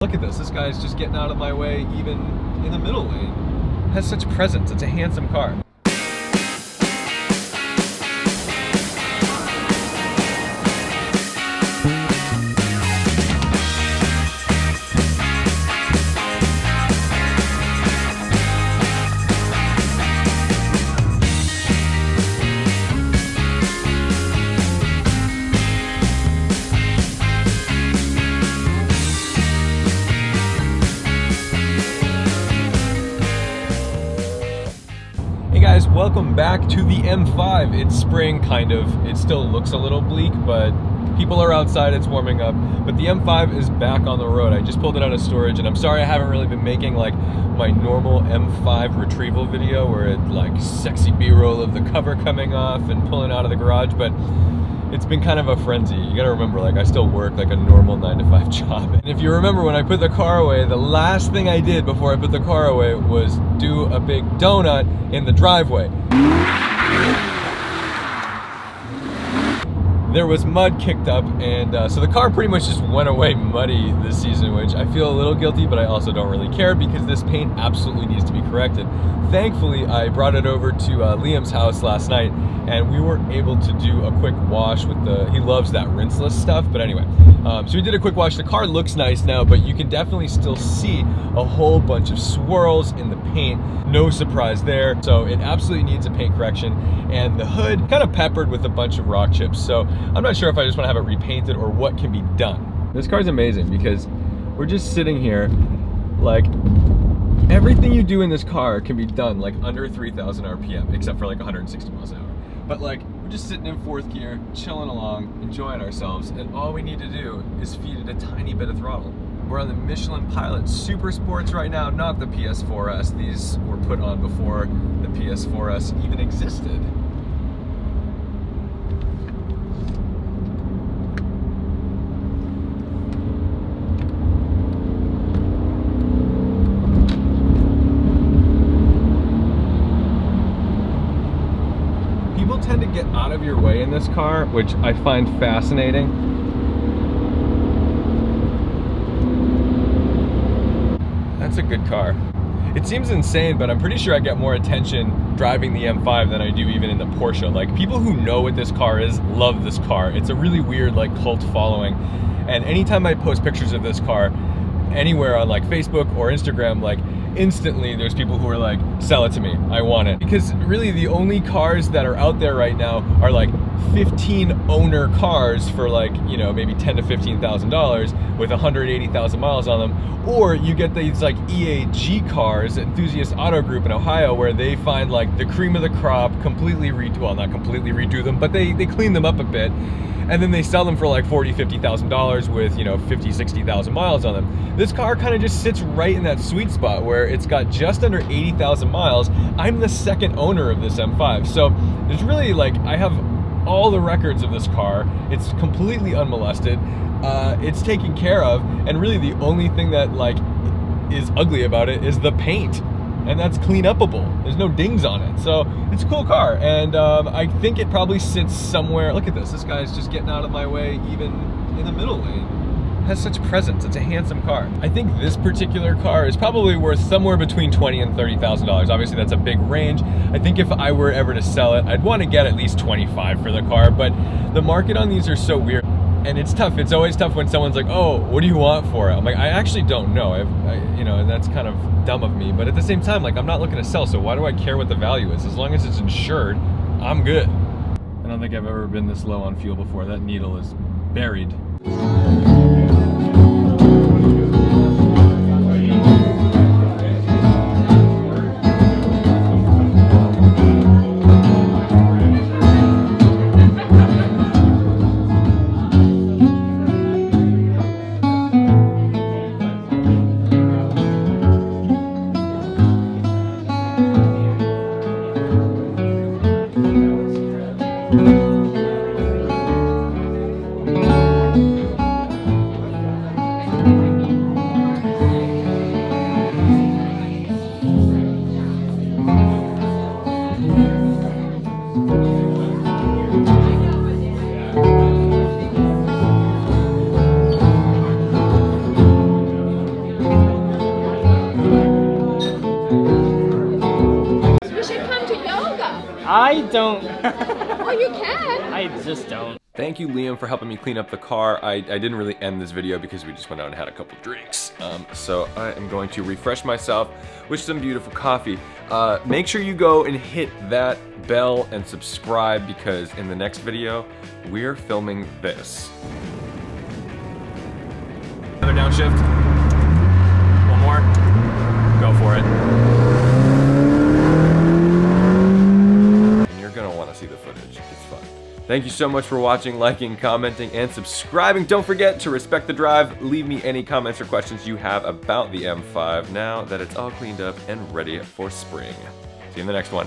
look at this. This guy's just getting out of my way even in the middle lane. Has such presence. It's a handsome car. Hey guys, welcome back to the M5. It's spring, kind of. It still looks a little bleak, but people are outside, it's warming up. But the M5 is back on the road. I just pulled it out of storage, and I'm sorry I haven't really been making like my normal M5 retrieval video where it like sexy B-roll of the cover coming off and pulling out of the garage, but it's been kind of a frenzy. You gotta remember, like, I still work like a normal 9-to-5 job. And if you remember, when I put the car away, the last thing I did before I put the car away was do a big donut in the driveway. There was mud kicked up, and so the car pretty much just went away muddy this season, which I feel a little guilty, but I also don't really care because this paint absolutely needs to be corrected. Thankfully, I brought it over to Liam's house last night, and we were able to do a quick wash with he loves that rinseless stuff, but anyway. So we did a quick wash. The car looks nice now, but you can definitely still see a whole bunch of swirls in the paint. No surprise there. So it absolutely needs a paint correction, and the hood kind of peppered with a bunch of rock chips. So I'm not sure if I just want to have it repainted or what can be done. This car's amazing because we're just sitting here, like, everything you do in this car can be done like under 3,000 RPM, except for like 160 miles an hour. But like, we're just sitting in fourth gear, chilling along, enjoying ourselves, and all we need to do is feed it a tiny bit of throttle. We're on the Michelin Pilot Super Sports right now, not the PS4S. These were put on before the PS4S even existed. People tend to get out of your way in this car, which I find fascinating. That's a good car. It seems insane, but I'm pretty sure I get more attention driving the M5 than I do even in the Porsche. Like, people who know what this car is love this car. It's a really weird like cult following, and anytime I post pictures of this car anywhere on like Facebook or Instagram, like instantly there's people who are like, sell it to me, I want it. Because really the only cars that are out there right now are like 15 owner cars for like, you know, maybe $10,000 to $15,000 with 180,000 miles on them. Or you get these like EAG cars, Enthusiast Auto Group in Ohio, where they find like the cream of the crop, completely well, not completely redo them, but they clean them up a bit. And then they sell them for like $40,000, $50,000 with, you know, 50,000, 60,000 miles on them. This car kind of just sits right in that sweet spot where it's got just under 80,000 miles. I'm the second owner of this M5. So there's really like, I have all the records of this car. It's completely unmolested. It's taken care of. And really the only thing that like is ugly about it is the paint. And that's clean upable. There's no dings on it. So it's a cool car. And I think it probably sits somewhere. Look at this. This guy's just getting out of my way even in the middle lane. Has such presence. It's a handsome car. I think this particular car is probably worth somewhere between $20,000 and $30,000. Obviously that's a big range. I think if I were ever to sell it, I'd want to get at least $25,000 for the car, but the market on these are so weird. And it's tough. It's always tough when someone's like, oh, what do you want for it? I'm like, I actually don't know. You know, and that's kind of dumb of me. But at the same time, like, I'm not looking to sell, so why do I care what the value is? As long as it's insured, I'm good. I don't think I've ever been this low on fuel before. That needle is buried. I don't. Well, you can. I just don't. Thank you, Liam, for helping me clean up the car. I didn't really end this video because we just went out and had a couple drinks. So I am going to refresh myself with some beautiful coffee. Make sure you go and hit that bell and subscribe because in the next video, we're filming this. Another downshift. One more. Go for it. And you're gonna want to see the footage. It's fun. Thank you so much for watching, liking, commenting, and subscribing. Don't forget to respect the drive. Leave me any comments or questions you have about the M5 now that it's all cleaned up and ready for spring. See you in the next one.